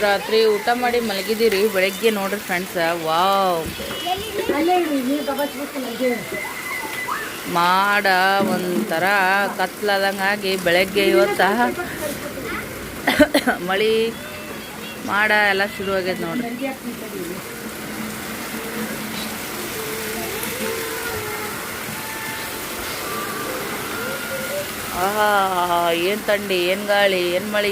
ರಾತ್ರಿ ಊಟ ಮಾಡಿ ಮಲಗಿದ್ದೀರಿ. ಬೆಳಗ್ಗೆ ನೋಡ್ರಿ ಫ್ರೆಂಡ್ಸ್, ವಾವ್ ಮಾಡ ಒಂಥರ ಕತ್ಲಾದಂಗಾಗಿ ಬೆಳಗ್ಗೆ ಇವತ್ತ ಮಳೆ ಮಾಡ ಎಲ್ಲ ಶುರು ಆಗೈತೆ ನೋಡ್ರಿ. ಆಹಾ, ಏನು ಥಂಡಿ, ಏನು ಗಾಳಿ, ಏನು ಮಳೆ,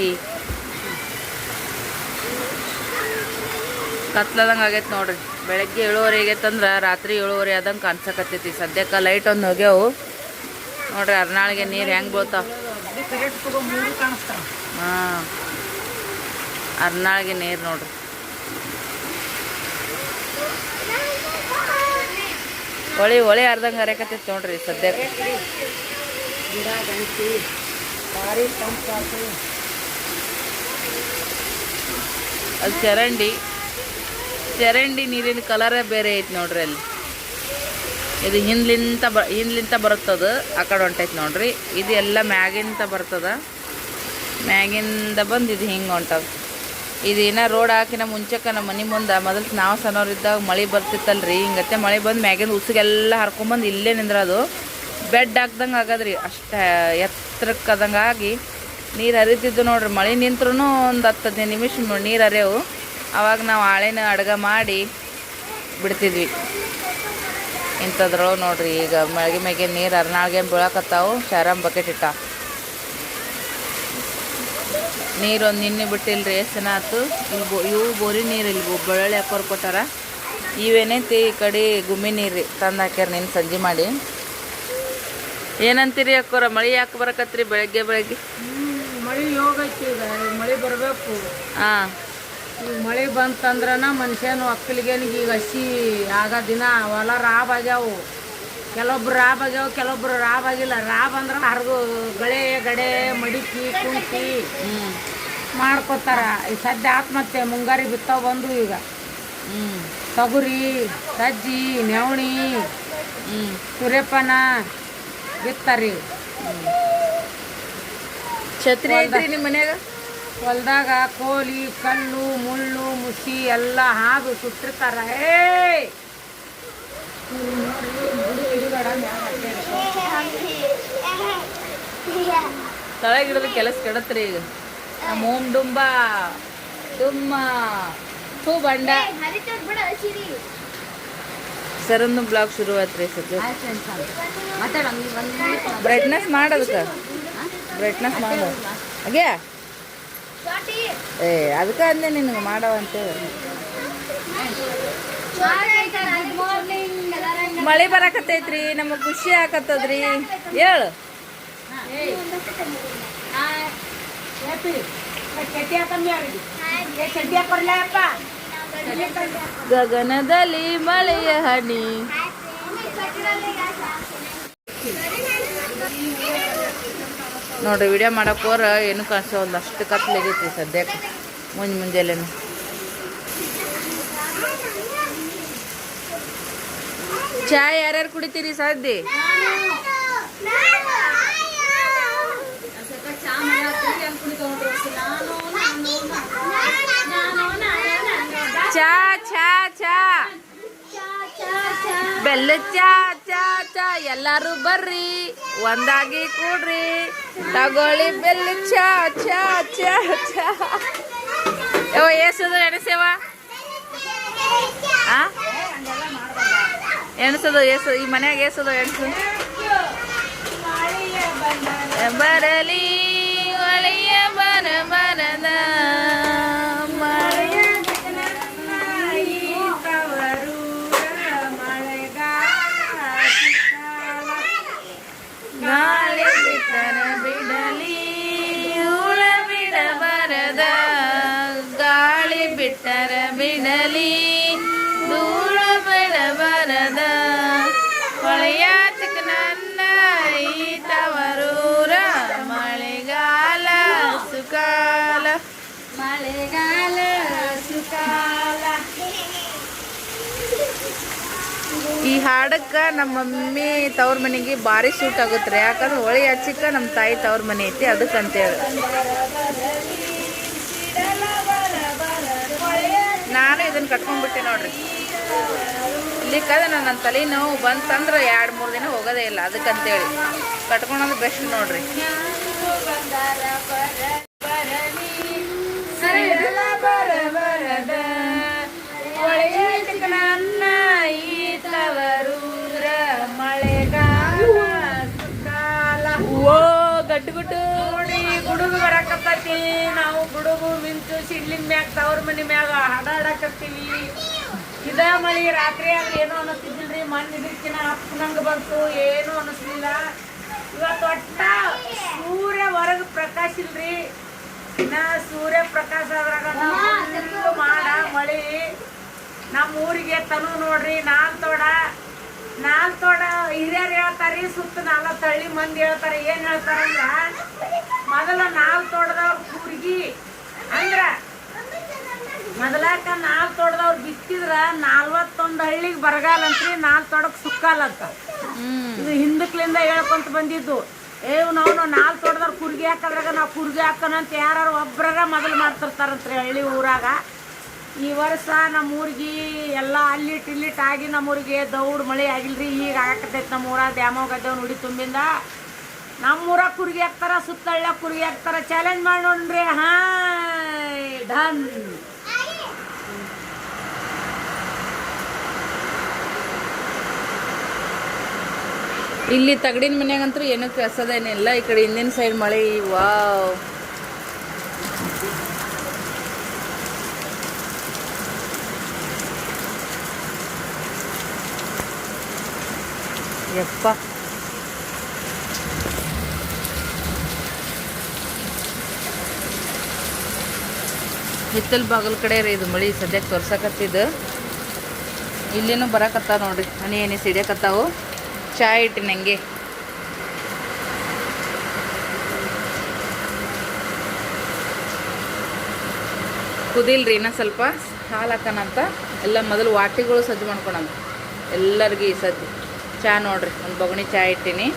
ಕತ್ಲದಂಗೆ ಆಗೈತೆ ನೋಡ್ರಿ. ಬೆಳಗ್ಗೆ 7:30 ಆಗೈತಂದ್ರೆ ರಾತ್ರಿ 7:30 ಆದಂಗೆ ಕಾಣಿಸಕತ್ತೈತಿ. ಸದ್ಯಕ್ಕೆ ಲೈಟ್ ಒಂದು ಹೋಗ್ಯಾವು ನೋಡ್ರಿ. ಅರ್ನಾಳಿಗೆ ನೀರು ಹೆಂಗೆ ಬೀಳ್ತಾವ. ಹಾಂ, ಅರ್ನಾಳಿಗೆ ನೀರು ನೋಡ್ರಿ. ಹೊಳಿ ಅರ್ಧಂಗೆ ಹರಿಯಕತ್ತೈತಿ ನೋಡ್ರಿ ಸದ್ಯಕ್ಕೆ. ಅದು ಚರಂಡಿ ನೀರಿನ ಕಲರೇ ಬೇರೆ ಐತಿ ನೋಡ್ರಿ. ಅಲ್ಲಿ ಇದು ಹಿಂದ್ಲಿಂತ ಬರುತ್ತದು, ಆ ಕಡೆ ಹೊಂಟೈತಿ ನೋಡ್ರಿ. ಇದು ಎಲ್ಲ ಮ್ಯಾಗಿಂತ ಬರ್ತದ, ಮ್ಯಾಗಿಂದ ಬಂದು ಇದು ಹಿಂಗೆ ಹೊಂಟದ. ಇದು ಏನೋ ರೋಡ್ ಹಾಕಿನ ಮುಂಚೆಕ್ಕೆ ನಮ್ಮ ಮನೆ ಮುಂದೆ ಮೊದಲು ನಾವು ಸಣ್ಣವ್ರಿದ್ದಾಗ ಮಳೆ ಬರ್ತಿತ್ತಲ್ರಿ. ಹಿಂಗತ್ತೆ ಮಳೆ ಬಂದು ಮ್ಯಾಗಿಂದ ಉಸುಗೆಲ್ಲ ಹರ್ಕೊಂಬಂದು ಇಲ್ಲೇ ನಿಂದ್ರದು. ಬೆಡ್ ಹಾಕ್ದಂಗೆ ಆಗದ್ರಿ, ಅಷ್ಟು ಎತ್ತರಕ್ಕದಂಗೆ ಆಗಿ ನೀರು ಹರಿತಿದ್ದು ನೋಡ್ರಿ. ಮಳೆ ನಿಂತ್ರೂ ಒಂದು 10-15 ನಿಮಿಷ ನೀರು ಹರಿಯವು. ಆವಾಗ ನಾವು ಹಾಳೆನ ಅಡ್ಗೆ ಮಾಡಿ ಬಿಡ್ತಿದ್ವಿ. ಇಂಥದ್ರೊಳಗೆ ನೋಡ್ರಿ ಈಗ ಮ್ಯಾಗೆ ನೀರು ಅರ್ನಾಳ್ಗೆ ಬೀಳಕತ್ತಾವು. ಶಾರಮ್ ಬಕೆಟ್ ಇಟ್ಟ ನೀರು ಒಂದು ನಿನ್ನೆ ಬಿಟ್ಟಿಲ್ರಿ, ಎಷ್ಟು ಜನ ಆಯ್ತು. ಇವು ಬೋರಿ ನೀರು ಇಲ್ಲಿ ಬೆಳ್ಳುಳ್ಳಿ ಹಾಕೋರು ಕೊಟ್ಟಾರ. ಇವೇನೈತಿ ಈ ಕಡೆ ಗುಮ್ಮಿ ನೀರು ರೀ, ತಂದು ಹಾಕ್ಯಾರ ನಿನ್ನ ಸಂಜೆ ಮಾಡಿ. ಏನಂತೀರಿ ಅಕ್ಕೋರ, ಮಳೆ ಯಾಕೆ ಬರಕತ್ರಿ ಬೆಳಗ್ಗೆ? ಮಳೆ ಯೋಗೈತಿ, ಈಗ ಮಳೆ ಬರಬೇಕು. ಹಾಂ, ಈಗ ಮಳೆ ಬಂತಂದ್ರನ ಮನುಷ್ಯನು ಒಕ್ಕಲಿಗೇನಿಗೆ ಈಗ ಹಸಿ ಆಗ ದಿನ ಹೊಲ ರಾಬ್ ಆಗ್ಯಾವು. ಕೆಲವೊಬ್ರು ರಾಬ್ ಆಗ್ಯಾವ, ಕೆಲವೊಬ್ರು ರಾಬ್ ಆಗಿಲ್ಲ. ರಾಬ್ ಅಂದ್ರೆ ಹರಿದು ಗಡೆ ಮಡಿಕಿ ಕುಂಟಿ ಮಾಡ್ಕೊತಾರ. ಈ ಸದ್ಯ ಆತ್ಮಹತ್ಯೆ ಮುಂಗಾರಿ ಬಿತ್ತಾವ ಬಂದು ಈಗ ತೊಗರಿ, ಸಜ್ಜಿ, ನವಣಿ, ಸೂರ್ಯಪಾನ ಬಿತ್ತಾರಿ. ಛತ್ರಿ ಐತ್ರಿ ನಿಮ್ಮ ಮನ್ಯಾಗ? ಹೊಲ್ದಾಗ ಕೋಲಿ, ಕಲ್ಲು, ಮುಳ್ಳು, ಮುಸಿ ಎಲ್ಲ ಹಾದು ಸುಟ್ಟಿರ್ತಾರ. ತಳಗಿಡದ ಕೆಲಸ ಕೆಡತ್ರಿ ಈಗ. ನಮ್ಮ ಓಮ್ ಡುಂಬ ಬಂಡ ಸರಂದು ಬ್ಲಾಗ್ ಶುರು ಆತ್ರಿ. ಸದ್ಯ ಬ್ರೈಟ್ನೆಸ್ ಮಾಡೋದಕ್ಕೆ ಬ್ರೈಟ್ನೆಸ್ ಮಾಡೋ ಹಾಗೆ ಅದಕ್ಕೆ ಅಂದೆ ನಿನಗೆ ಮಾಡವ ಅಂತೇಳಿ. ಮಳೆ ಬರಕತ್ತೈತ್ರಿ, ನಮಗೆ ಖುಷಿ ಆಕತ್ತದ್ರಿ. ಹೇಳು ಗಗನದಲ್ಲಿ ಮಳೆಯ ಹನಿ. ನೋಡ್ರಿ ವಿಡಿಯೋ ಮಾಡಕ್ಕೋರ ಏನು ಕಾಣಿಸೋ ಒಂದಷ್ಟು ಕತ್ಲಾಗೈತಿ ಸದ್ಯಕ್ಕೆ. ಮುಂಜಾನೆ ಚಾ ಯಾರ್ಯಾರು ಕುಡಿತೀರಿ ಸದ್ಯ? ಚಾ ಚಾ ಚಾ ಬೆಲ್ಲ ಚಾ ಚಾ ಚಾ ಎಲ್ಲಾರು ಬರ್ರಿ, ಒಂದಾಗಿ ಕೂಡ್ರಿ, ತಗೊಳ್ಳಿ ಬೆಲ್ಲ ಚಾ ಚಾ ಚಾ ಚಾ. ಏಸದ ಎಣಸೇವ ಎಣಸದು ಈ ಮನ್ಯಾಗ ಏಸದು ಎಣಸು. ಬರಲಿ ಒಳೆಯ ಬರದ ಮಳೆಯ ಗಾಳಿ ಬಿಟ್ಟರ ಬಿಡಲಿ ಉಳ ಬಿಡಬರದ, ಗಾಳಿ ಬಿಟ್ಟರ ಬಿಡಲಿ ಧೂಳ ಬಿಡಬರದ, ಹೊಳೆಯ ಚಿಕ್ಕನನ್ನ ಈ ತವರೂರ ಮಳೆಗಾಲ ಸುಕಾಲ, ಮಳೆಗಾಲ ಸುಕಾಲ. ಈ ಹಾಡಕ್ಕೆ ನಮ್ಮ ಮಮ್ಮಿ ತವ್ರ ಮನೆಗೆ ಭಾರಿ ಸೂಟ್ ಆಗುತ್ತೆ ರೀ. ಯಾಕಂದ್ರೆ ಹೊಳಿ ಹಚ್ಚಿಕ ನಮ್ಮ ತಾಯಿ ತವ್ರ ಮನೆ ಐತಿ, ಅದಕ್ಕಂತೇಳಿ. ಅಂತೇಳಿ ಇದನ್ನು ಕಟ್ಕೊಂಡ್ಬಿಟ್ಟೆ ನೋಡ್ರಿ. ಇಲ್ಲಿ ಕದ ನನ್ನ ತಲೆ ನೋವು ಬಂತಂದ್ರೆ 2-3 ದಿನ ಹೋಗೋದೇ ಇಲ್ಲ. ಅದಕ್ಕಂತೇಳಿ ಕಟ್ಕೊಳೋದು ಬೆಸ್ಟ್ ನೋಡ್ರಿ. ನನ್ನ ಈತವರೂರ ಮಳೆಗಾಲ ಓ ಗಡ್ಡು ನೋಡಿ ಗುಡುಗು ಬರಕತ್ತೈತಿ. ನಾವು ಗುಡುಗು ಮಿಂಚು ಸಿಡ್ಲಿನ ಮ್ಯಾಗ ತವ್ರ ಮನೆ ಮ್ಯಾಗ ಹಾಡಾಡಕತ್ತೀವಿ. ಇದ ಮಳಿ ರಾತ್ರಿ ಆದ್ರೆ ಏನೋ ಅನ್ನಿಸ್ತಿದ್ದಿಲ್ರಿ. ಮಣ್ಣು ಇದಕ್ಕಿನ ಹಪ್ಪನಂಗ ಬಂತು, ಏನೂ ಅನ್ನಿಸ್ಲಿಲ್ಲ. ಇವತ್ತು ಒಟ್ಟ ಸೂರ್ಯ ಹೊರಗೆ ಪ್ರಕಾಶ ಇಲ್ರಿ. ಇನ್ನ ಸೂರ್ಯ ಪ್ರಕಾಶ ಆದ್ರಾಗ ಮಾಡ ಮಳಿ. ನಮ್ಮ ಊರಿಗೆ ತನು ನೋಡ್ರಿ ನಾಲ್ ತೋಡ ಹಿರಿಯರು ಹೇಳ್ತಾರಿ, ಸುತ್ತ 40 ಹಳ್ಳಿ ಮಂದಿ ಹೇಳ್ತಾರೆ. ಏನ್ ಹೇಳ್ತಾರಂದ್ರ ಮೊದಲ 4 ತೋಟದವ್ರ ಕೂರ್ಗಿ ಅಂದ್ರ ಮೊದಲಾಕ 4 ತೋಟದವ್ರು ಬಿತ್ತಿದ್ರ 41 ಹಳ್ಳಿಗೆ ಬರಗಾಲ ಅಂತ್ರಿ, 4 ತೋಟಕ್ಕೆ ಸುಕ್ಕಾಲಂತ. ಇದು ಹಿಂದಕ್ಲಿಂದ ಹೇಳ್ಕೊಂತ ಬಂದಿದ್ದು. ನಾವು 4 ತೋಟದವ್ರು ಕುರ್ಗಿ ಹಾಕದ್ರಾಗ ನಾವು ಕುರ್ಗಿ ಹಾಕೋಣಂತ ಯಾರು ಒಬ್ರಾಗ ಮೊದಲು ಮಾಡ್ತಿರ್ತಾರಂತ್ರಿ ಹಳ್ಳಿ ಊರಾಗ. ಈ ವರ್ಷ ನಮ್ಮ ಊರಿಗೆ ಎಲ್ಲ ಅಲ್ಲಿಟ್ ಆಗಿ ನಮ್ಮೂರಿಗೆ ದೌಡ್ ಮಳೆ ಆಗಿಲ್ರಿ. ಈಗ ಹಾಕತೈತೆ ನಮ್ಮ ಊರಾಗ ದ್ಯಾಮೋ ಗದ್ದೆವ್ ನುಡಿ ತುಂಬಿಂದ. ನಮ್ಮೂರಾಗ ಕುರ್ಗಿ ಹಾಕ್ತಾರ, ಸುತ್ತಳ್ಳ ಕುರ್ಗಿ ಹಾಕ್ತಾರ. ಚಾಲೆಂಜ್ ಮಾಡಿ ನೋಡ್ರಿ. Hi done. ಇಲ್ಲಿ ತಗಡಿನ ಮನ್ಯಾಗಂತೂ ಏನೂ ಕೆಲಸದೇನಿಲ್ಲ. ಈ ಕಡೆ ಹಿಂದಿನ ಸೈಡ್ ಮಳೆ. ವಾವ್, ಯಪ್ಪ ಹಿತ್ತಲ್ ಬಾಗಲ್ ಕಡೆ ರೀ ಇದು ಮಳಿ ಸದ್ಯಕ್ಕೆ ತೋರ್ಸಕತ್ತಿದ್ದು. ಇಲ್ಲೇನು ಬರಕತ್ತಾವ ನೋಡ್ರಿ, ಹನಿ ಸಿಡಿಯಕತ್ತಾವು. ಚಾ ಇಟ್ಟಿನ ಹಂಗೆ. ಕುದಿಲ್ರಿ ಇನ್ನೂ ಸ್ವಲ್ಪ ಹಾಲು ಹಾಕೋಣಂತ. ಎಲ್ಲ ಮೊದಲು ವಾಟಿಗಳು ಸಜ್ಜು ಮಾಡ್ಕೊಳಂತ ಎಲ್ಲರಿಗೂ ಈ ಸಜ್ಜು ಚಾ ನೋಡ್ರಿ. ಒಂದು ಬೊಗಣಿ ಚಾ ಇಟ್ಟೀನಿ.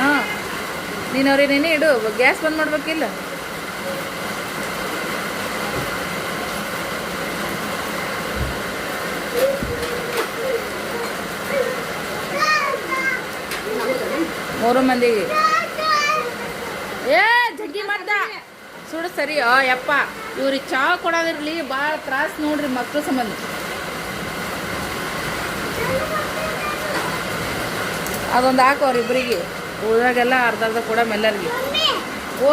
ಹಾಂ, ನೀನವ್ರಿ ನೀನೇ ಇಡು. ಗ್ಯಾಸ್ ಬಂದ್ ಮಾಡ್ಬೇಕಿಲ್ಲ. ಮೂರು ಮಂದಿಗೆ ಜಗ್ಗಿ ಮಾಡ್ದ ಸುಡು ಸರಿ. ಯಪ್ಪ, ಇವ್ರಿಗೆ ಚಾ ಕೊಡೋದಿರ್ಲಿ, ಭಾಳ ತ್ರಾಸ ನೋಡ್ರಿ ಮಕ್ಳ ಸಂಬಂಧ. ಅದೊಂದು ಹಾಕೋರಿ ಇಬ್ಬರಿಗೆ, ಊರಾಗೆಲ್ಲ ಅರ್ಧ ಕೊಡ ಮೆಲ್ಲರಿಗೆ. ಓ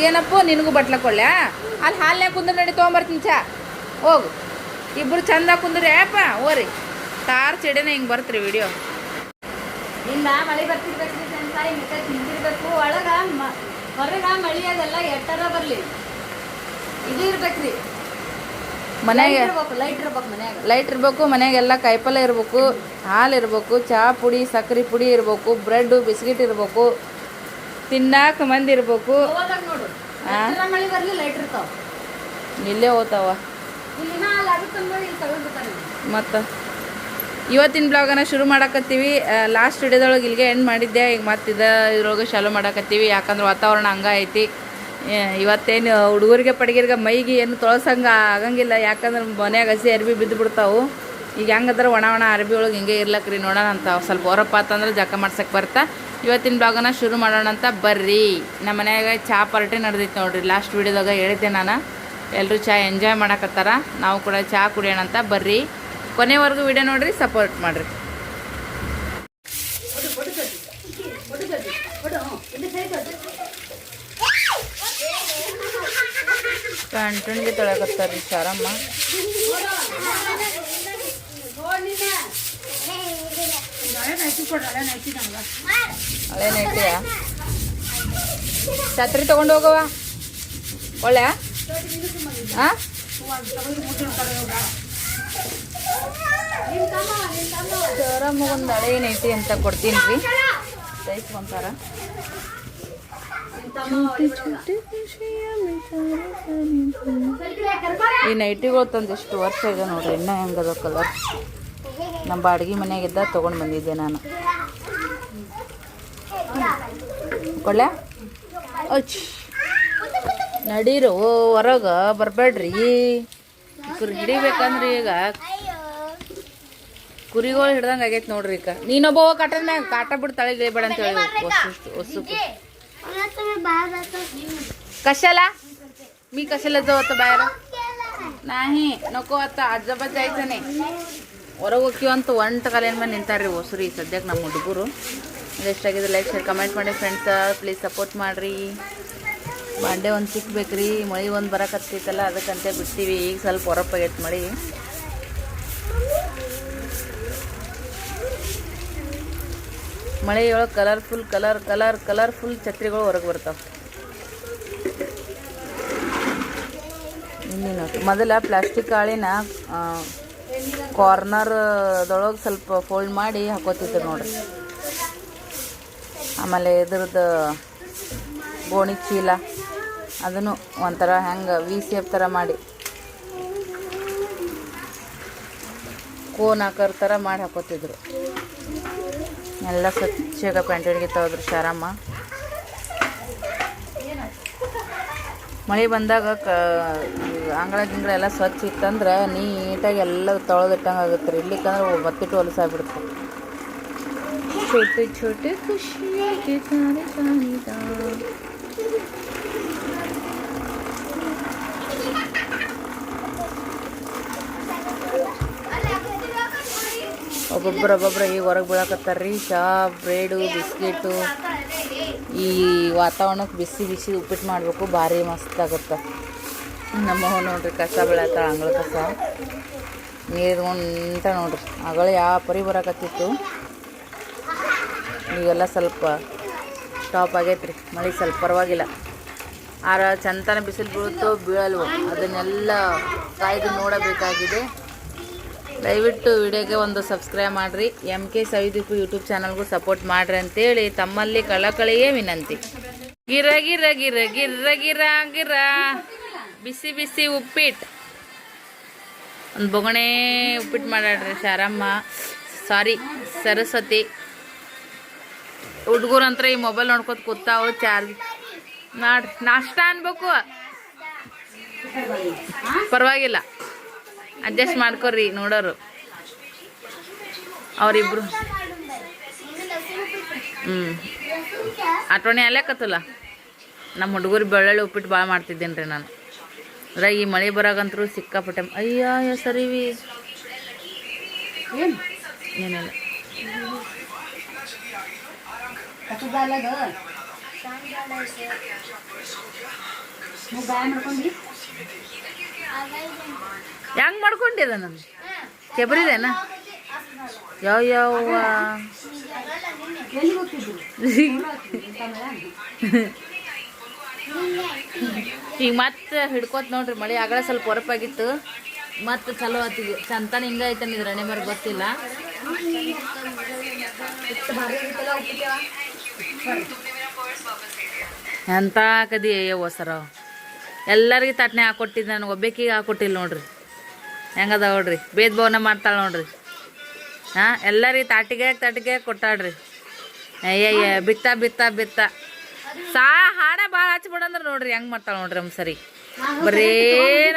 ಏನಪ್ಪ, ನಿನಗೂ ಬಟ್ಲ ಕೊಳ್ಳ್ಯಾ? ಅಲ್ಲಿ ಹಾಲ್ನ್ಯಾಗ ಕುಂದ್ರೆ ನಡಿ, ತೊಗೊಂಬರ್ತೀನಿ ಚಾ. ಹೋಗು, ಇಬ್ಬರು ಚಂದ ಕುಂದ್ರಿ. ಯಪ್ಪ ಓರಿ, ತಾರ್ ಚೆಡೆನ ಹಿಂಗೆ ಬರ್ತ್ರಿ ವಿಡಿಯೋ. ಇಂದ ಮಳೆ ಬರ್ತಿರ್ಬೇಕ್ರಿ, ಸಾಯಿ ಮಿಕ್ಕ ತಿಂತಿರ್ಬೇಕು. ಒಳಗ ಹೊರಗ ಮಳಿ ಅದೆಲ್ಲ ಎಟ್ಟರ ಬರ್ಲಿ, ಇದು ಇರ್ಬೇಕ್ರಿ. ಮನ್ಯಾಗ ಲೈಟ್ ಇರ್ಬೇಕು, ಮನ್ಯಾಗ ಲೈಟ್ ಇರ್ಬೇಕು. ಮನ್ಯಾಗೆಲ್ಲ ಕಾಯಿಪಲ್ಯ ಇರ್ಬೇಕು, ಹಾಲು ಇರ್ಬೇಕು, ಚಹಾ ಪುಡಿ, ಸಕ್ಕರೆ ಪುಡಿ ಇರ್ಬೇಕು, ಬ್ರೆಡ್ ಬಿಸ್ಕಿಟ್ ಇರ್ಬೇಕು, ತಿನ್ನಾಕ ಮಂದಿ ಇರ್ಬೇಕು. ನೋಡು, ಮಳಿ ಬರ್ಲಿ ಲೈಟ್ ಇರ್ತಾವ. ಇಲ್ಲೇ ಹೋಗ್ತಾವ. ಇಲ್ಲಿನ ಅಲ್ಲಿ ಆಗುತ್ತೆ ನೋಡಿ, ಇಲ್ಲಿ ತಗೊಂಡ್ಬಿಡ್ತಾರೆ. ಮತ್ತು ಇವತ್ತಿನ ಬ್ಲಾಗನ್ನು ಶುರು ಮಾಡಕತ್ತೀವಿ. ಲಾಸ್ಟ್ ವಿಡಿಯೋದೊಳಗೆ ಇಲ್ಲಿಗೆ ಎಂಡ್ ಮಾಡಿದ್ದೆ. ಈಗ ಮತ್ತೆ ಇದ್ರೊಳಗೆ ಚಾಲೂ ಮಾಡಕತ್ತೀವಿ. ಯಾಕಂದ್ರೆ ವಾತಾವರಣ ಹಂಗೆ ಐತಿ. ಇವತ್ತೇನು ಹುಡುಗರಿಗೆ ಪಡಿಗರಿಗೆ ಮೈಗೆ ಏನು ತೊಳಸಂಗೆ ಆಗಂಗಿಲ್ಲ. ಯಾಕಂದ್ರೆ ಮನ್ಯಾಗ ಹಸಿ ಅರ್ಬಿ ಬಿದ್ದು ಬಿಡ್ತಾವು. ಈಗ ಹೆಂಗದ್ರೆ ಒಣ ಅರ್ಬಿ ಒಳಗೆ ಹಿಂಗೆ ಇರ್ಲಕ್ರಿ. ನೋಡೋಣ ಅಂತ ಸ್ವಲ್ಪ ಹೊರಪ್ಪ ಅಂತಂದ್ರೆ ಜಕ ಮಾಡ್ಸಕ್ಕೆ ಬರ್ತಾ. ಇವತ್ತಿನ ಬ್ಲಾಗನ್ನು ಶುರು ಮಾಡೋಣ ಅಂತ ಬರ್ರಿ. ನಮ್ಮ ಮನ್ಯಾಗ ಚಹಾ ಪಾರ್ಟಿ ನಡೆದೈತೆ ನೋಡ್ರಿ. ಲಾಸ್ಟ್ ವಿಡಿಯೋದಾಗ ಹೇಳಿದ್ದೆ ನಾನು. ಎಲ್ಲರೂ ಚಹಾ ಎಂಜಾಯ್ ಮಾಡಕತ್ತಾರ. ನಾವು ಕೂಡ ಚಹಾ ಕುಡಿಯೋಣ ಅಂತ ಬರ್ರಿ. ಕೊನೆವರೆಗೂ ವಿಡಿಯೋ ನೋಡ್ರಿ, ಸಪೋರ್ಟ್ ಮಾಡಿರಿ. ಕಂಟುಣಿಗೆ ತೊಳಕತ್ತಾರ್ರಿ ಸಾರಮ್ಮ. ಹಳೆ ನೈಟಿಯ ಛತ್ರಿ ತಗೊಂಡು ಹೋಗವ ಒಳ್ಳೆ. ಹಾಂ, ಸಾರಮ್ಮಗೊಂದು ಹಳೆ ನೈಟಿ ಅಂತ ಕೊಡ್ತೀನಿ ರೀ, ತೈಸ್ಕೊಂತಾರ. ಈ ನೈಟಿಗಳು ತಂದು ಎಷ್ಟು ವರ್ಷ ಇದೆ ನೋಡ್ರಿ. ಇನ್ನೂ ಹೆಂಗದ ಕಲರ್. ನಮ್ಮ ಬಾಡಿಗೆ ಮನೆಯಾಗಿದ್ದ ತೊಗೊಂಡು ಬಂದಿದ್ದೆ ನಾನು. ಕೊಳ್ಳೆ ಅಚ್ ನಡೀರು ಹೊರಗೆ ಬರಬೇಡ್ರಿ. ಕುರಿ ಹಿಡಿಬೇಕಂದ್ರಿ ಈಗ ಕುರಿಗಳು ಹಿಡ್ದಂಗೆ ಆಗೈತೆ ನೋಡ್ರಿ. ಈಗ ನೀನೊಬ್ಬ ಕಾಟದ ಮ್ಯಾಗ ಕಾಟ ಬಿಟ್ಟು ತಳಗೆ ಇಳಿಬೇಡ ಅಂತ ಹೇಳಿ ಹೊಸು कशाला मी कशाला जाऊ आता बाहेर नाही नको आता अजिबात जायचं नाही. ಹೊರಗೆ ಹೋಗ್ತೀವಿ ಅಂತ ಒಂಟ ಕಾಲೇನ ಮೇಲೆ ನಿಂತಾರ್ರಿ ಹೊಸರಿ ಸದ್ಯಕ್ಕೆ ನಮ್ಮ ಹುಡುಗರು. ಎಷ್ಟಾಗಿದೆ ಲೈಕ್ ಶೇರ್ ಕಮೆಂಟ್ ಮಾಡಿ ಫ್ರೆಂಡ್ಸ್, ಪ್ಲೀಸ್ ಸಪೋರ್ಟ್ ಮಾಡಿರಿ. ಬಾಂಡೆ ಒಂದು ಸಿಕ್ಬೇಕ್ರಿ, ಮಳೆ ಒಂದು ಬರಕತ್ತೈತಲ್ಲ ಅದಕ್ಕಂತೆ ಬಿಡ್ತೀವಿ. ಈಗ ಸ್ವಲ್ಪ ಹೊರಪಾಗೈತೆ ಮಳೆ. ಮಳೆಯೊಳಗೆ ಕಲರ್ಫುಲ್ ಛತ್ರಿಗಳು ಹೊರಗೆ ಬರ್ತಾವೆ. ಇನ್ನೇನು ಮೊದಲ ಪ್ಲಾಸ್ಟಿಕ್ ಹಾಳಿನ ಕಾರ್ನರ್ದೊಳಗೆ ಸ್ವಲ್ಪ ಫೋಲ್ಡ್ ಮಾಡಿ ಹಾಕೋತಿದ್ರು ನೋಡ್ರಿ. ಆಮೇಲೆ ಇದ್ರದ್ದು ಗೋಣಿ ಚೀಲ ಅದನ್ನು ಒಂಥರ ಹೆಂಗೆ ವಿ ಸೇಪ್ ಥರ ಮಾಡಿ ಕೋನ್ ಆಕಾರ ಥರ ಮಾಡಿ ಹಾಕೋತಿದ್ರು. ಎಲ್ಲ ಸ್ವಚ್ಛಗ ಪ್ಯಾಂಟಣಿಗೆ ತೆಗೆದ್ರು ಶಾರಮ್ಮ. ಮಳೆ ಬಂದಾಗ ಅಂಗಳ ಗಿಂಗಳ ಎಲ್ಲ ಸ್ವಚ್ಛ ಇತ್ತಂದ್ರೆ ನೀಟಾಗಿ ಎಲ್ಲ ತೊಳೆದಿಟ್ಟಂಗೆ ಆಗುತ್ತೆ ರೀ. ಇಲ್ಲಿಕ್ಕಂದ್ರೆ ಬತ್ತಿಟ್ಟು ಹೊಲಸಾಗ್ಬಿಡುತ್ತೆ. छोटे छोटे खुशियों के सारे सानिदा ಒಬ್ಬೊಬ್ಬರ ಈಗ ಹೊರಗೆ ಬೀಳಕತ್ತಾರ್ರಿ. ಚಾ, ಬ್ರೆಡು, ಬಿಸ್ಕೆಟು. ಈ ವಾತಾವರಣಕ್ಕೆ ಬಿಸಿ ಬಿಸಿ ಉಪ್ಪಿಟ್ಟು ಮಾಡಬೇಕು, ಭಾರಿ ಮಸ್ತ್ ಆಗುತ್ತೆ. ನಮ್ಮವ ನೋಡ್ರಿ ಕಸ ಬೆಳತ್ತಾಳ, ಅಂಗಳ ಕಸ ನೀರು ಉಂಟ ನೋಡ್ರಿ. ಆಗಳು ಯಾವ ಪರಿ ಬರಕತ್ತಿತ್ತು, ಈಗೆಲ್ಲ ಸ್ವಲ್ಪ ಸ್ಟಾಪ್ ಆಗೈತ್ರಿ. ಮಳೆ ಸ್ವಲ್ಪ ಪರವಾಗಿಲ್ಲ. ಆರ ಚಂತನ ಬಿಸಿಲು ಬೀಳುತ್ತೋ ಬೀಳಲ್ವೋ ಅದನ್ನೆಲ್ಲ ಕಾಯ್ದು ನೋಡಬೇಕಾಗಿದೆ. ದಯವಿಟ್ಟು ವಿಡಿಯೋಗೆ ಒಂದು ಸಬ್ಸ್ಕ್ರೈಬ್ ಮಾಡಿರಿ. MK ಸವಿದೀಪು ಯೂಟ್ಯೂಬ್ ಚಾನಲ್ಗೂ ಸಪೋರ್ಟ್ ಮಾಡಿರಿ ಅಂತೇಳಿ ತಮ್ಮಲ್ಲಿ ಕಳಕಳಿಯೇ ವಿನಂತಿ. ಗಿರ ಗಿರ ಗಿರ ಗಿರ ಗಿರ ಗಿರ ಬಿಸಿ ಬಿಸಿ ಉಪ್ಪಿಟ್ಟು, ಒಂದು ಬೊಗಣೆ ಉಪ್ಪಿಟ್ಟು ಮಾಡ್ಯಾಡ್ರಿ ಶಾರಮ್ಮ, ಸಾರಿ ಸರಸ್ವತಿ. ಹುಡುಗರಂತ್ರ ಈ ಮೊಬೈಲ್ ನೋಡ್ಕೊತ ಕೂತಾವು. ಚಾರ್ಜ್ ಮಾಡ್ರಿ, ನಾಷ್ಟ ಅನ್ಬೇಕು, ಪರವಾಗಿಲ್ಲ ಅಡ್ಜಸ್ಟ್ ಮಾಡ್ಕೊರಿ ನೋಡೋರು ಅವರಿಬ್ರು. ಆಟೋಣಿ ಅಲ್ಲೇಕತ್ತಲ್ಲ. ನಮ್ಮ ಹುಡುಗರು ಬೆಳ್ಳುಳ್ಳಿ ಉಪ್ಪಿಟ್ಟು ಭಾಳ ಮಾಡ್ತಿದ್ದೇನೆ ರೀ ನಾನು. ಅದ್ರಾಗ ಈ ಮಳೆ ಬರಾಗಂತರೂ ಸಿಕ್ಕಾಪಟ್ಟೆ. ಅಯ್ಯ ಸರಿವಿ ಏನಿಲ್ಲ. ಹೆಂಗೆ ಮಾಡ್ಕೊಂಡಿದ ನಮ್ಗೆ ಕೆಬರಿದೇನ ಯಾವ ಈಗ ಮತ್ತೆ ಹಿಡ್ಕೋತ ನೋಡ್ರಿ. ಮಳೆ ಆಗಲೇ ಸ್ವಲ್ಪ ಹೊರಪಾಗಿತ್ತು, ಮತ್ತೆ ಚಲೋ ಆತಿಗೆ. ಚಂತಾನ ಹಿಂಗ ಐತನ ಇದ್ರ ಹಣೆ ಮರ ಗೊತ್ತಿಲ್ಲ. ಎಂತ ಕದಿ ಹೊಸರ ಎಲ್ಲರಿಗೆ ತಟ್ನೆ ಹಾಕೊಟ್ಟಿದ್ದು, ನನಗೆ ಒಬ್ಬೇಕಿಗೆ ಹಾಕೊಟ್ಟಿಲ್ಲ ನೋಡ್ರಿ. ಹೆಂಗದ ನೋಡ್ರಿ, ಭೇದ ಭಾವನ ಮಾಡ್ತಾಳೆ ನೋಡ್ರಿ. ಹಾಂ, ಎಲ್ಲರಿಗೆ ತಾಟಿಗೆ ಕೊಟ್ಟಾಡ್ರಿ. ಅಯ್ಯಯ್ಯ ಬಿತ್ತ ಹಾಡ ಭಾಳ ಹಚ್ಬಿಡಂದ್ರೆ ನೋಡ್ರಿ ಹೆಂಗೆ ಮಾಡ್ತಾಳೆ ನೋಡ್ರಿ. ಸರಿ ಬರೇ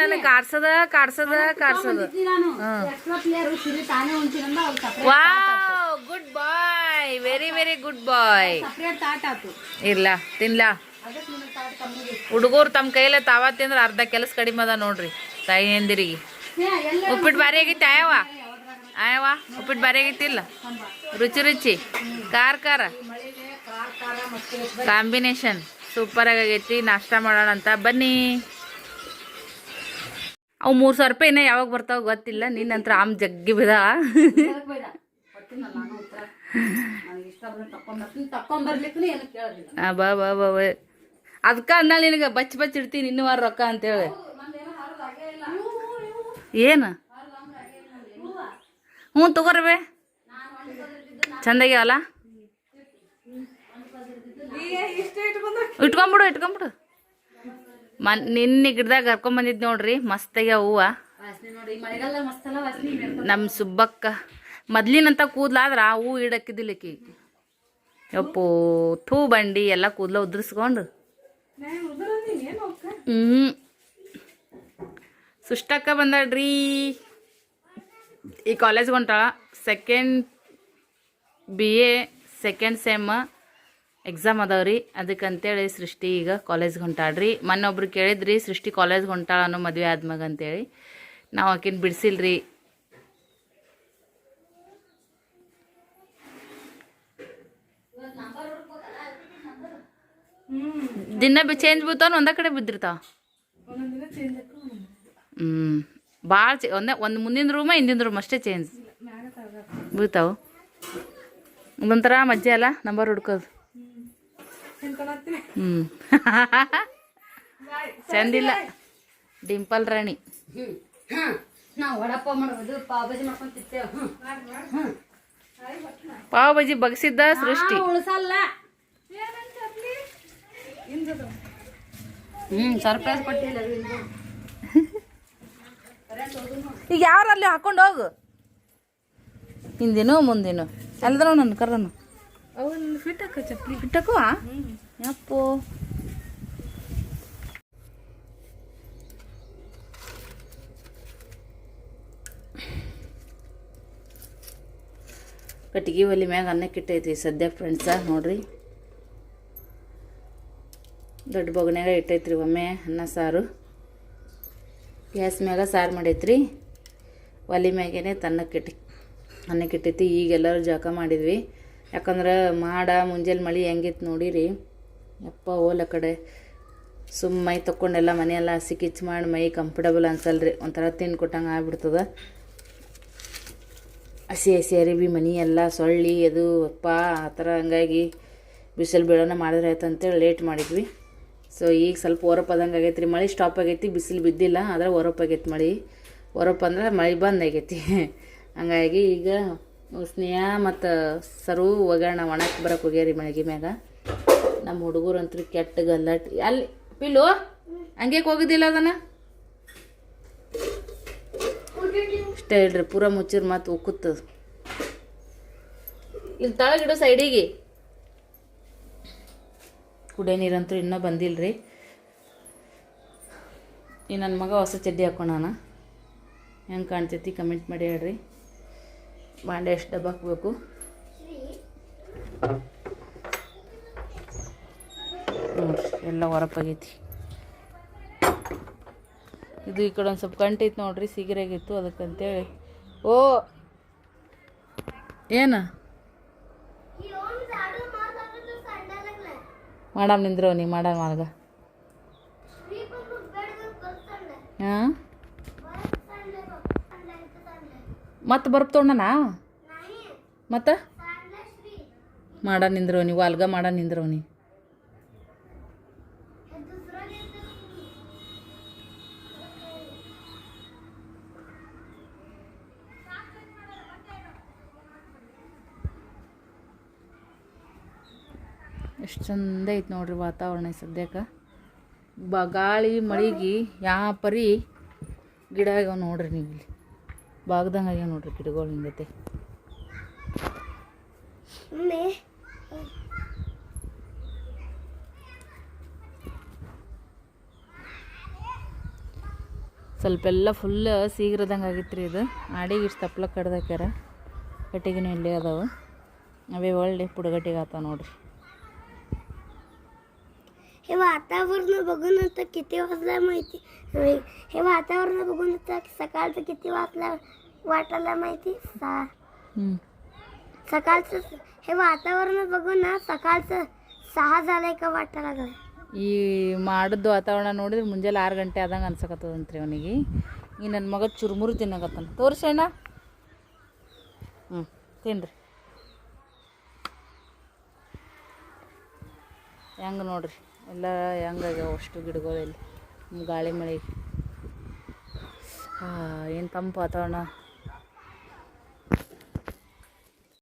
ನನಗೆ ಕಾಡ್ಸದ. ವಾವ್, ಗುಡ್ ಬಾಯ್, ವೆರಿ ಗುಡ್ ಬಾಯ್. ಇಲ್ಲ ತಿನ್ಲಾ ಹುಡುಗರು ತಮ್ಮ ಕೈಲೇ ತಾವ ತಿಂದ್ರೆ ಅರ್ಧ ಕೆಲಸ ಕಡಿಮೆ ಅದ ನೋಡ್ರಿ. ತಾಯಿಯಂದಿರಿಗೆ ಉಪ್ಪಿಟ್ಟು ಭಾರಿ ಆಗೈತಿ. ಆಯವ ಉಪ್ಪಿಟ್ಟು ಭಾರಿ ಆಗೈತಿಲ್ಲ, ರುಚಿ ಖಾರ ಕಾಂಬಿನೇಷನ್ ಸೂಪರ್ ಆಗೈತಿ. ನಾಷ್ಟ ಮಾಡೋಣ ಅಂತ ಬನ್ನಿ. ಅವು 300 ರೂಪಾಯಿ ಇನ್ನೂ ಯಾವಾಗ ಬರ್ತಾವ ಗೊತ್ತಿಲ್ಲ. ನಿನ್ನಂತ್ರ ಆಮ್ ಜಗ್ಗಿ ಬಿದ. ಬಾ ಅದಕ್ಕೆ ಅಂದ ನಿನಗೆ ಬಚ್ ಇಡ್ತೀನಿ ಇನ್ನೂ ವಾರ ರೊಕ್ಕ ಅಂತೇಳಿ. ಏನು ತಗೋರ್ಬೇ ಚಂದಾಗ್ಯಾವಲ್ಲ. ಇಟ್ಕೊಂಬಿಡು. ನಿನ್ನೆ ಗಿಡದಾಗ ಕರ್ಕೊಂಬಂದಿದ್ದು ನೋಡ್ರಿ, ಮಸ್ತಾಗ್ಯಾವ ಹೂವು. ನಮ್ಮ ಸುಬ್ಬಕ್ಕ ಮೊದ್ಲಿನಂತ ಕೂದ್ಲಾದ್ರೆ ಆ ಹೂ ಇಡಕ್ಕಿದ್ದಿಲ್ಲಕ್ಕಿ. ಯಪ್ಪೋ ಥೂ ಬಂಡಿ ಎಲ್ಲ ಕೂದಲ ಉದ್ರಿಸ್ಕೊಂಡು ಹ್ಞೂ ಸುಷ್ಟಕ್ಕ ಬಂದಾಳ್ರಿ ಈ ಕಾಲೇಜ್ಗೆ ಹೊಂಟಾಳ. Second BA second sem exam ಅದಾವ್ರಿ. ಅದಕ್ಕಂತೇಳಿ ಸೃಷ್ಟಿ ಈಗ ಕಾಲೇಜ್ಗೆ ಹೊಂಟಾಳ್ರಿ. ಮೊನ್ನೆ ಒಬ್ರು ಕೇಳಿದ್ರಿ ಸೃಷ್ಟಿ ಕಾಲೇಜ್ಗೆ ಹೊಂಟಾಳ ಅನ್ನೋ ಮದುವೆ ಆದ್ಮ್ಯಾಗ ಅಂತೇಳಿ. ನಾವು ಆಕಿನ ಬಿಡಿಸಿಲ್ರಿ. ದಿನ ಚೇಂಜ್ ಬೀಳ್ತಾವ ಒಂದ ಕಡೆ ಬಿದ್ದಿರ್ತಾವ. ಭಾಳ ಒಂದು ಮುಂದಿನ ರೂಮ ಹಿಂದಿನ ರೂಮ್ ಅಷ್ಟೇ ಚೇಂಜ್ ಬೀಳ್ತಾವ. ಒಂದೊಂಥರ ಮಜ್ಜೆ ಅಲ್ಲ ನಂಬರ್ ಹುಡ್ಕೋದು. ಚಂದಿಲ್ಲ ಡಿಂಪಲ್ ರಾಣಿ. ನಾವು ವಡಪ್ಪ ಮಾಡೋದು ಪಾವ್ ಭಾಜಿ ಮಾಡ್ಕೊಂಡು ತಿಂತೇವೆ. ಪಾವ್ ಭಾಜಿ ಬಗ್ಸಿದ್ದ ಸೃಷ್ಟಿ ಉಳಿಸಲ್ಲ. ಸರ್ಪ್ರೈಸ್ ಕೊಟ್ಟಿಲ್ಲ. ಈಗ ಯಾರು ಅಲ್ಲಿ ಹಾಕೊಂಡು ಹೋಗು. ಹಿಂದಿನೋ ಮುಂದಿನೋ ಅಲ್ದ್ರ ನನ್ನ ಕರ್ರನು ಫಿಟ್ಟಕ್ಕೂ ಯಪ್ಪೋ. ಕಟ್ಟಿಗೆ ಒಲಿ ಮ್ಯಾಗ ಅನ್ನಕ್ಕೆ ಇಟ್ಟೈತಿ ಸದ್ಯ ಫ್ರೆಂಡ್ಸ. ನೋಡ್ರಿ ದೊಡ್ಡ ಬೊಗನ್ಯಾಗ ಇಟ್ಟೈತ್ರಿ ಒಮ್ಮೆ ಅನ್ನ ಸಾರು. ಗ್ಯಾಸ್ ಮ್ಯಾಗ ಸಾರು ಮಾಡೈತ್ರಿ. ಒಲಿ ಮ್ಯಾಗೇನೆ ಅನ್ನಕ್ಕೆ ಇಟ್ಟೈತಿ. ಈಗೆಲ್ಲರೂ ಜಳಕ ಮಾಡಿದ್ವಿ. ಯಾಕಂದ್ರೆ ಮುಂಜಾನೆ ಮಳೆ ಹೆಂಗಿತ್ತು ನೋಡಿರಿ ಯಪ್ಪ. ಓಲ ಕಡೆ ಮೈ ತೊಗೊಂಡೆಲ್ಲ ಮನೆಯೆಲ್ಲ ಹಸಿ ಕಿಚ್ಚು ಮಾಡಿ ಮೈ ಕಂಫರ್ಟಬಲ್ ಅನ್ಸಲ್ರಿ. ಒಂಥರ ತಿಂದು ಕೊಟ್ಟಂಗೆ ಆಗ್ಬಿಡ್ತದ. ಹಸಿ ಅರಿವಿ ಮನೆ ಎಲ್ಲ ಸೊಳ್ಳಿ ಅದು ಅಪ್ಪ ಆ ಥರ. ಹಂಗಾಗಿ ಬಿಸಿಲು ಬೀಳೋಣ ಮಾಡಿದ್ರೆ ಆಯ್ತು ಅಂತೇಳಿ ಲೇಟ್ ಮಾಡಿದ್ವಿ. ಸೊ ಈಗ ಸ್ವಲ್ಪ ಹೊರಪದಂಗೆ ಆಗೈತೆ ರೀ. ಮಳೆ ಸ್ಟಾಪ್ ಆಗೈತಿ, ಬಿಸಿಲು ಬಿದ್ದಿಲ್ಲ. ಆದರೆ ಹೊರಪಾಗೈತಿ ಮಳೆ. ಹೊರಪ ಅಂದ್ರೆ ಮಳೆ ಬಂದಾಗೈತಿ. ಹಂಗಾಗಿ ಈಗ ಸ್ನೇಹ ಮತ್ತು ಸರು ಒಗ್ಗರಣೆ ಒಣಕ್ಕೆ ಬರೋಕೆ ಹೋಗ್ಯಾರಿ ಮಳೆಗೆ ಮ್ಯಾಗ. ನಮ್ಮ ಹುಡುಗರಂತೂ ಕೆಟ್ಟ ಗಲ್ಲಾಟ. ಅಲ್ಲಿ ಪಿಲ್ಲು ಹಂಗೆ ಹೋಗೋದಿಲ್ಲ ಅದನ್ನು ಇಷ್ಟೇ ಹೇಳ್ರಿ. ಪೂರ ಮುಚ್ಚಿರ್ ಮತ್ತು ಉಕ್ಕುತ್ತದ. ಇಲ್ಲಿ ತಳಗಿಡೋ ಸೈಡಿಗೆ. ಕುಡಿಯೋ ನೀರಂತೂ ಇನ್ನೂ ಬಂದಿಲ್ಲ ರೀ. ಈ ನನ್ನ ಮಗ ಹೊಸ ಚಡ್ಡಿ ಹಾಕೋಣ. ಹೆಂಗೆ ಕಾಣ್ತೈತಿ ಕಮೆಂಟ್ ಮಾಡಿ ಹೇಳ್ರಿ. ಬಾಂಡೆ ಎಷ್ಟು ಡಬ್ಬ ಹಾಕ್ಬೇಕು. ನೋಡ್ರಿ ಎಲ್ಲ ಹೊರಪಾಗೈತಿ. ಇದು ಈ ಕಡೆ ಒಂದು ಸ್ವಲ್ಪ ಕಂಟೈತಿ ನೋಡ್ರಿ. ಸಿಗಿರಾಗಿತ್ತು ಅದಕ್ಕಂತೇಳಿ. ಓ ಏನು ಮಾಡಮ್ ನಿಂದ್ರು ನೀ ಮಾಡಮ್ ಮಾರ್ಗ. ಹಾಂ ಮತ್ತೆ ಬರ್ತಾವಣ್ಣ. ಮತ್ತು ಮಾಡ ನಿಂದ್ರು ನೀವು ಅಲ್ಗ ಮಾಡ ನಿಂದ್ರು ನೀ. ಎಷ್ಟು ಚಂದ ಐತೆ ನೋಡ್ರಿ ವಾತಾವರಣ ಸದ್ಯಕ್ಕೆ. ಗಾಳಿ ಮಳೆಗೆ ಯಾವ ಪರಿ ಗಿಡ ಆಗ್ಯಾವ ನೋಡ್ರಿ. ನೀವು ಇಲ್ಲಿ ಬಾಗ್ದಂಗೆ ಆಗ್ಯಾವ ನೋಡ್ರಿ ಗಿಡಗಳು ಹಿಂಗೈತೆ. ಸ್ವಲ್ಪ ಎಲ್ಲ ಫುಲ್ ಸೀಗ್ರದಂಗೆ ಆಗಿತ್ತು ರೀ. ಇದು ಆಡಿಗೆ ಇಷ್ಟು ತಪ್ಲ ಕಡ್ದಾಕ್ಯಾರ. ಕಟ್ಟಿಗೆನೂ ಇಲ್ಲೇ ಅದಾವೆ. ಅವೇ ಒಳ್ಳೆ ಪುಡಗಟ್ಟಿಗೆ ಆತಾವ ನೋಡ್ರಿ. हे वातावरण बघून आता किती वाजला माहिती. हे वातावरण बघून आता सकाळचं किती वाटायला माहिती. सकाळचं हे वातावरण बघून ना सकाळचं 6 झालंय का वाटायला लागलंय. ಈ ಮಾಡಿದ್ದು ವಾತಾವರಣ ನೋಡಿದ್ರೆ ಮುಂಜಾನೆ 6 ಗಂಟೆ ಆದಂಗೆ ಅನ್ಸಕತ್ತದಂತ್ರಿ ಅವನಿಗೆ. ಈ ನನ್ನ ಮಗ ಚುರುಮುರು ತಿನ್ನಕತ್ತಾನ. ತೋರಿಸಿ ಅಣ್ಣ. ತಿನ್ರಿ ಹೆಂಗೆ ನೋಡ್ರಿ ಎಲ್ಲ ಹೆಂಗಾಗ್ಯಾವ ಅಷ್ಟು ಗಿಡಗಳಲ್ಲಿ ಗಾಳಿ ಮಳೆಗೆ. ಏನು ತಂಪು ವಾತಾವರಣ.